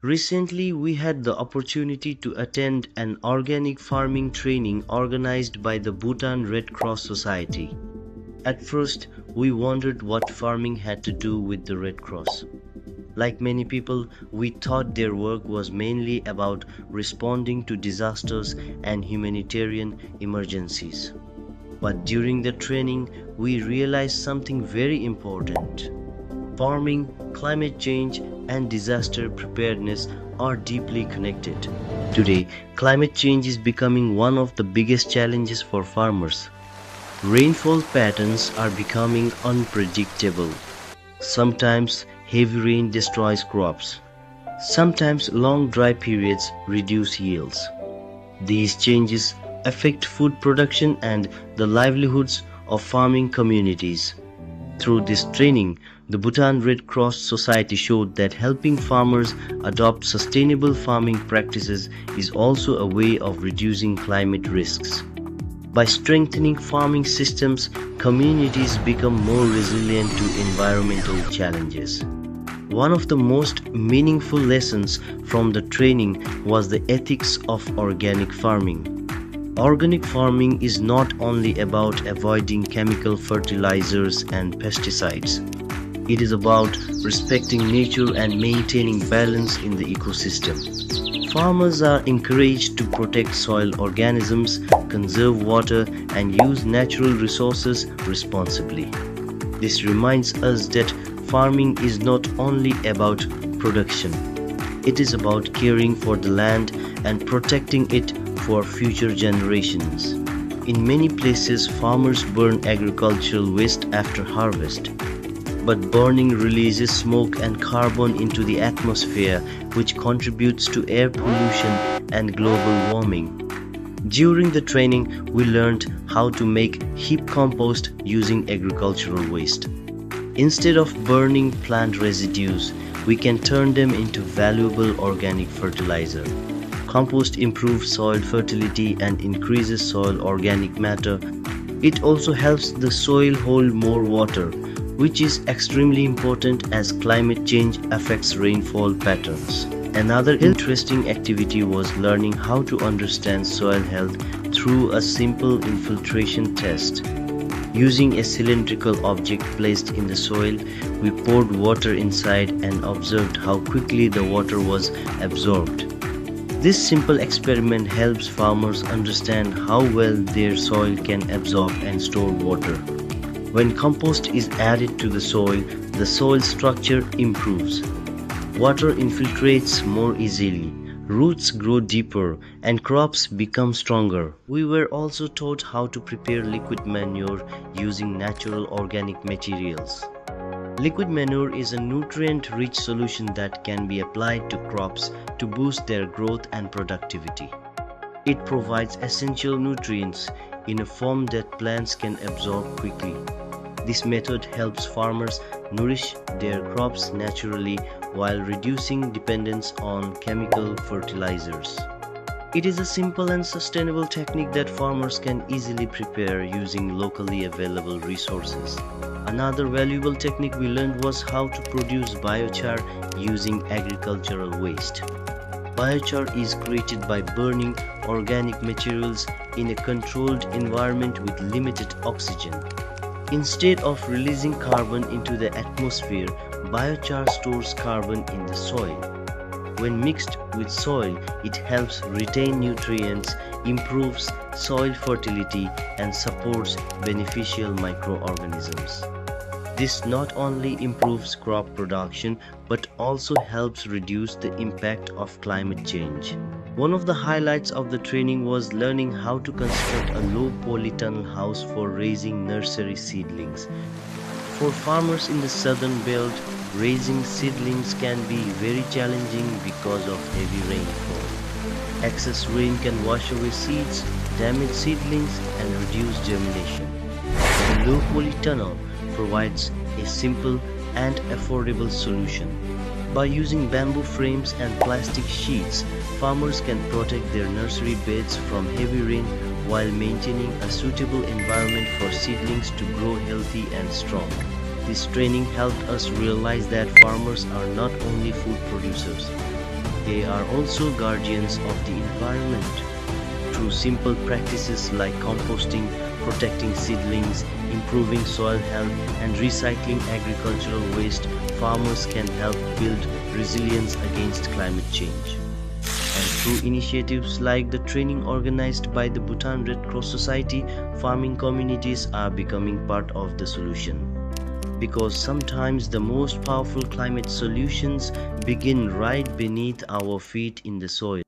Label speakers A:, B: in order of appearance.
A: Recently, we had the opportunity to attend an organic farming training organized by the Bhutan Red Cross Society. At first, we wondered what farming had to do with the Red Cross. Like many people, we thought their work was mainly about responding to disasters and humanitarian emergencies. But during the training, we realized something very important. Farming, climate change, and disaster preparedness are deeply connected. Today, climate change is becoming one of the biggest challenges for farmers. Rainfall patterns are becoming unpredictable. Sometimes heavy rain destroys crops. Sometimes long dry periods reduce yields. These changes affect food production and the livelihoods of farming communities. Through this training, the Bhutan Red Cross Society showed that helping farmers adopt sustainable farming practices is also a way of reducing climate risks. By strengthening farming systems, communities become more resilient to environmental challenges. One of the most meaningful lessons from the training was the ethics of organic farming. Organic farming is not only about avoiding chemical fertilizers and pesticides. It is about respecting nature and maintaining balance in the ecosystem. Farmers are encouraged to protect soil organisms, conserve water, and use natural resources responsibly. This reminds us that farming is not only about production. It is about caring for the land and protecting it for future generations. In many places, farmers burn agricultural waste after harvest. But burning releases smoke and carbon into the atmosphere, which contributes to air pollution and global warming. During the training, we learned how to make heap compost using agricultural waste. Instead of burning plant residues, we can turn them into valuable organic fertilizer. Compost improves soil fertility and increases soil organic matter. It also helps the soil hold more water, which is extremely important as climate change affects rainfall patterns. Another interesting activity was learning how to understand soil health through a simple infiltration test. Using a cylindrical object placed in the soil, we poured water inside and observed how quickly the water was absorbed. This simple experiment helps farmers understand how well their soil can absorb and store water. When compost is added to the soil structure improves. Water infiltrates more easily, roots grow deeper, and crops become stronger. We were also taught how to prepare liquid manure using natural organic materials. Liquid manure is a nutrient-rich solution that can be applied to crops to boost their growth and productivity. It provides essential nutrients in a form that plants can absorb quickly. This method helps farmers nourish their crops naturally while reducing dependence on chemical fertilizers. It is a simple and sustainable technique that farmers can easily prepare using locally available resources. Another valuable technique we learned was how to produce biochar using agricultural waste. Biochar is created by burning organic materials in a controlled environment with limited oxygen. Instead of releasing carbon into the atmosphere, biochar stores carbon in the soil. When mixed with soil, it helps retain nutrients, improves soil fertility, and supports beneficial microorganisms. This not only improves crop production but also helps reduce the impact of climate change. One of the highlights of the training was learning how to construct a low polytunnel house for raising nursery seedlings. For farmers in the southern belt, raising seedlings can be very challenging because of heavy rainfall. Excess rain can wash away seeds, damage seedlings, and reduce germination. The low polytunnel provides a simple and affordable solution. By using bamboo frames and plastic sheets, farmers can protect their nursery beds from heavy rain while maintaining a suitable environment for seedlings to grow healthy and strong. This training helped us realize that farmers are not only food producers, they are also guardians of the environment. Through simple practices like composting, protecting seedlings, improving soil health, and recycling agricultural waste, farmers can help build resilience against climate change. And through initiatives like the training organized by the Bhutan Red Cross Society, farming communities are becoming part of the solution. Because sometimes the most powerful climate solutions begin right beneath our feet in the soil.